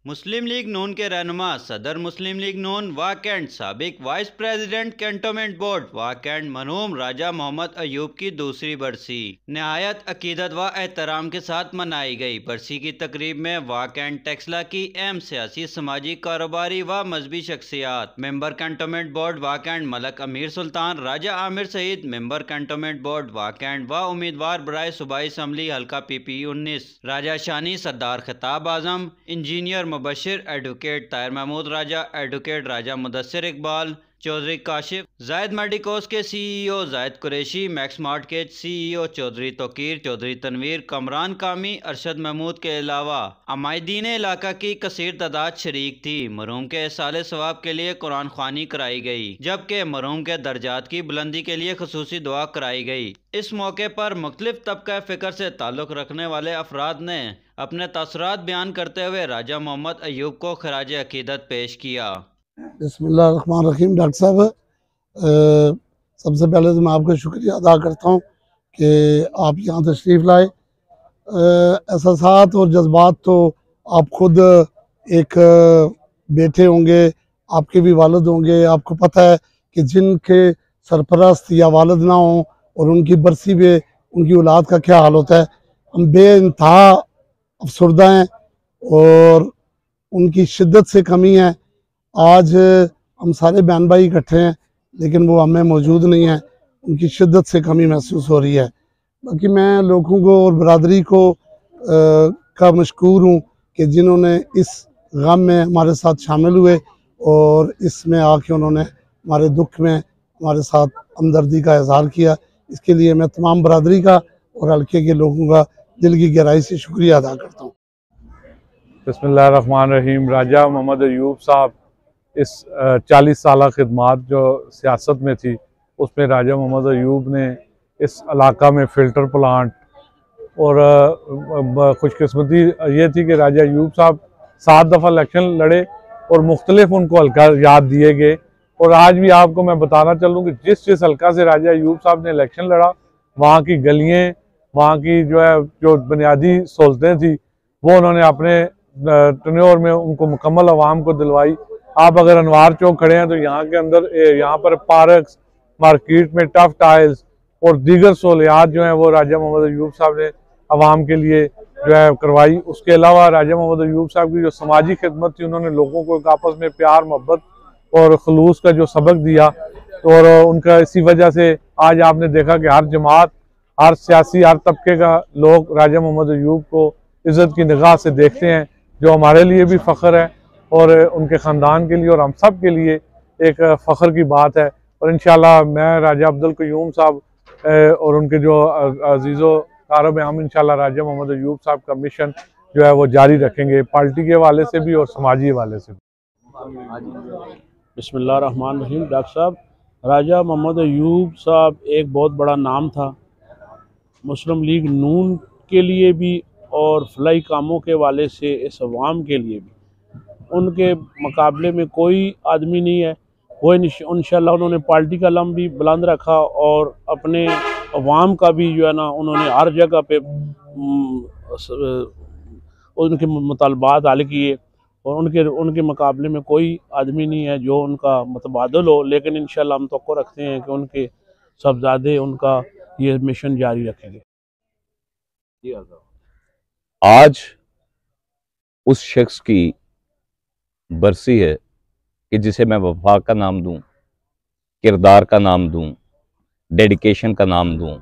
मुस्लिम league नून के रहनुमा सदर मुस्लिम लीग नून वाकैंड साबिक वाइस प्रेसिडेंट कैंटोनमेंट बोर्ड वाकैंड मरहूम राजा मोहम्मद अयूब की दूसरी बरसी नहायत अकीदत व एहतराम के साथ मनाई गई। बरसी की तकरीब में वाकैंड टेक्सला की अहम सियासी, समाजी, कारोबारी व मजहबी शख्सियात, मेंबर कैंटोनमेंट बोर्ड वाकैंड Malik Amir Sultan Raja Amir Saeed, member cantonment board वाकैंड व उम्मीदवार बराए सूबाई असम्बली हल्का PP19 राजा शानी सरदार खिताब आजम, इंजीनियर मुबशिर, एडवोकेट ताहिर महमूद राजा, एडवोकेट राजा मुदस्सिर इकबाल चौधरी काशिफ, जायद मेडिकोस के CEO जायद कुरैशी, मैक्स मार्ट के CEO चौधरी तोकीर, चौधरी तनवीर, कमरान कामी, अरशद महमूद के अलावा अमायदीन इलाका की कसीर तादाद शरीक थी। मरहूम के साले सवाब के लिए कुरान ख्वानी कराई गई, जबकि मरहूम के दर्जात की बुलंदी के लिए खसूसी दुआ कराई गई। इस मौके पर मुख्तलिफ तबका फ़िक्र से ताल्लुक़ रखने वाले अफराद ने अपने तसरात बयान करते हुए राजा मोहम्मद अयूब को खराज अकीदत पेश किया। बिस्मिल्लाहिर्रहमानिर्रहीम। डॉक्टर साहब, सबसे पहले तो मैं आपका शुक्रिया अदा करता हूँ कि आप यहाँ तशरीफ़ लाए। एहसासात और जज्बात तो आप खुद एक बेटे होंगे, आपके भी वालिद होंगे। आपको पता है कि जिनके सरपरस्त या वालिद ना हों और उनकी बरसी पे उनकी औलाद का क्या हाल होता है। हम बेइंतहा अफसरदा हैं और उनकी शिद्दत से कमी है। आज हम सारे बहन भाई इकट्ठे हैं, लेकिन वो हमें मौजूद नहीं है। उनकी शिद्दत से कमी महसूस हो रही है। बाकी मैं लोगों को और बरादरी को का मशकूर हूँ कि जिन्होंने इस गम में हमारे साथ शामिल हुए और इसमें आके उन्होंने हमारे दुख में हमारे साथ हमदर्दी का इजहार किया। इसके लिए मैं तमाम बरादरी का और हल्के के लोगों का दिल की गहराई से शुक्रिया अदा करता हूँ। बिस्मिल्लाहिर्रहमानिर्रहीम। राजा मोहम्मद अयूब साहब इस 40 साल खिदमत जो सियासत में थी, उसमें राजा मोहम्मद अयूब ने इस इलाका में फ़िल्टर प्लांट और खुशकिस्मती ये थी कि राजा अयूब साहब 7 दफ़ा इलेक्शन लड़े और मुख्तलिफ उनको हल्का याद दिए गए। और आज भी आपको मैं बताना चलूँ कि जिस हल्का से राजा अयूब साहब ने इलेक्शन लड़ा, वहाँ की गलियाँ, वहाँ की जो बुनियादी सहूलतें थी, वो उन्होंने अपने टन्योर में उनको मुकम्मल आवाम को दिलवाई। आप अगर अनवार चौक खड़े हैं तो यहाँ के अंदर यहाँ पर पार्क्स, मार्केट में टफ टाइल्स और दीगर सहूलियात जो हैं वो राजा मोहम्मद अयूब साहब ने आवाम के लिए जो है करवाई। उसके अलावा राजा मोहम्मद अयूब साहब की जो समाजी खिदमत थी, उन्होंने लोगों को एक आपस में प्यार, मोहब्बत और खलूस का जो सबक दिया, और उनका इसी वजह से आज आपने देखा कि हर जमात, हर सियासी, हर तबके का लोग राजा मोहम्मद अयूब को इज़्ज़त की निगाह से देखते हैं, जो हमारे लिए भी फ़ख्र है और उनके ख़ानदान के लिए और हम सब के लिए एक फ़ख्र की बात है। और इंशाअल्लाह मैं राजा अब्दुल क़य्यूम साहब और उनके जो अजीज़ो कारब हैं, हम इंशाअल्लाह राजा मोहम्मद अयूब साहब का मिशन जो है वो जारी रखेंगे, पार्टी के हवाले से भी और समाजी हवाले से भी। बिस्मिल्लाहिर्रहमानिर्रहीम। डॉक्टर साहब, राजा मोहम्मद अयूब साहब एक बहुत बड़ा नाम था मुस्लिम लीग नून के लिए भी और फलाई कामों के वाले से इस अवाम के लिए भी। उनके मुकाबले में कोई आदमी नहीं है। वो इंशाअल्लाह उन्होंने पार्टी का लम भी बुलंद रखा और अपने अवाम का भी जो है ना, उन्होंने हर जगह पे उनके मुतालबात हल किए और उनके मुकाबले में कोई आदमी नहीं है जो उनका मुतबादल हो। लेकिन इंशाअल्लाह हम तो रखते हैं कि उनके साहबजादे उनका ये मिशन जारी रखेंगे। आज उस शख्स की बरसी है कि जिसे मैं वफा का नाम दूं, किरदार का नाम दूं, डेडिकेशन का नाम दूं,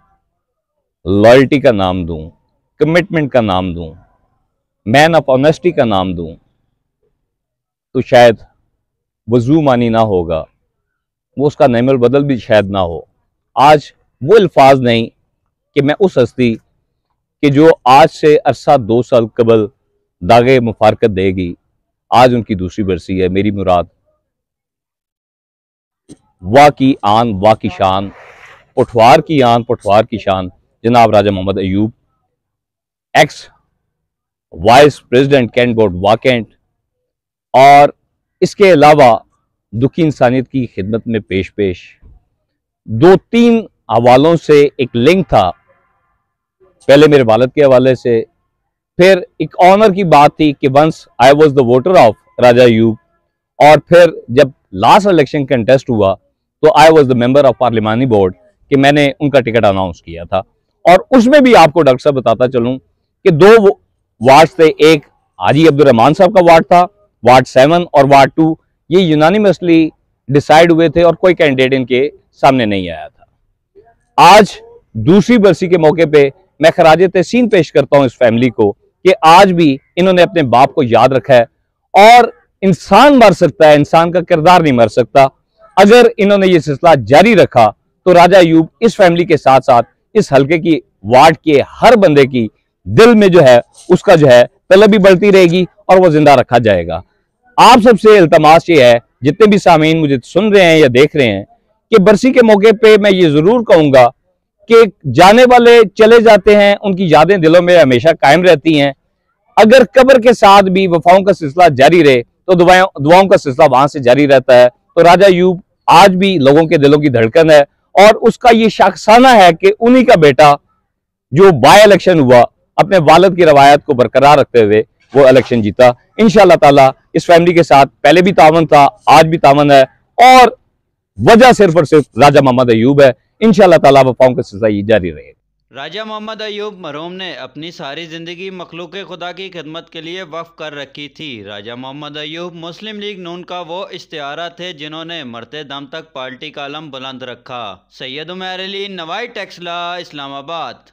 लॉयल्टी का नाम दूं, कमिटमेंट का नाम दूं, मैन ऑफ ऑनेस्टी का नाम दूं, तो शायद वजू मानी ना होगा, वो उसका नेमल बदल भी शायद ना हो। आज वो अल्फाज नहीं कि मैं उस हस्ती कि जो आज से अरसा 2 साल कबल दागे मुफारकत देगी, आज उनकी दूसरी बरसी है। मेरी मुराद वाह की आन, वाह की शान, पुठवार की आन, पुठवार की शान, जनाब Raja Mohammad Ayub, ex vice president cantt board वाकैंड, और इसके अलावा दुखी इंसानियत की खिदमत में पेश 2-3 हवालों से एक लिंक था। पहले मेरे वालिद के हवाले से फिर एक ऑनर की बात थी कि once I was the voter of Raja Ayub, और फिर जब लास्ट इलेक्शन कंटेस्ट हुआ तो I was the member of पार्लिमानी बोर्ड कि मैंने उनका टिकट अनाउंस किया था। और उसमें भी आपको डॉक्टर साहब बताता चलूं कि 2 वार्ड थे, एक हाजी अब्दुल रहमान साहब का वार्ड था, वार्ड 7 और वार्ड 2, ये यूनानिमसली डिसाइड हुए थे और कोई कैंडिडेट इनके सामने नहीं आया था। आज दूसरी बरसी के मौके पे मैं खराज तहसीन पेश करता हूं इस फैमिली को कि आज भी इन्होंने अपने बाप को याद रखा है, और इंसान मर सकता है, इंसान का किरदार नहीं मर सकता। अगर इन्होंने ये सिलसिला जारी रखा तो राजा अयूब इस फैमिली के साथ साथ इस हल्के की वार्ड के हर बंदे की दिल में जो है उसका जो है तलब भी बढ़ती रहेगी और वो जिंदा रखा जाएगा। आप सबसे इल्तमास ये है, जितने भी सामीन मुझे सुन रहे हैं या देख रहे हैं, कि बरसी के मौके पे मैं ये जरूर कहूंगा कि जाने वाले चले जाते हैं, उनकी यादें दिलों में हमेशा कायम रहती हैं। अगर कब्र के साथ भी वफाओं का सिलसिला जारी रहे तो दुआओं का सिलसिला वहां से जारी रहता है। तो राजा अयूब आज भी लोगों के दिलों की धड़कन है, और उसका ये शाखसाना है कि उन्हीं का बेटा जो बाय इलेक्शन हुआ अपने वालिद की रवायत को बरकरार रखते हुए वो इलेक्शन जीता। इंशाअल्लाह ताला इस फैमिली के साथ पहले भी तावन था, आज भी तावन है, और वजह सिर्फ और सिर्फ राजा मोहम्मद अयूब है। इंशाअल्लाह ताला वफाओं का सिलसिला ये जारी रहेगा। राजा मोहम्मद अयूब मरहूम ने अपनी सारी ज़िंदगी मखलूक खुदा की खिदमत के लिए वक्फ कर रखी थी। राजा मोहम्मद अयूब मुस्लिम लीग नून का वो इश्तिहारा थे जिन्होंने मरते दम तक पार्टी का अलम बुलंद रखा। सैयद उमर अली, नवाई टेक्सला, इस्लामाबाद।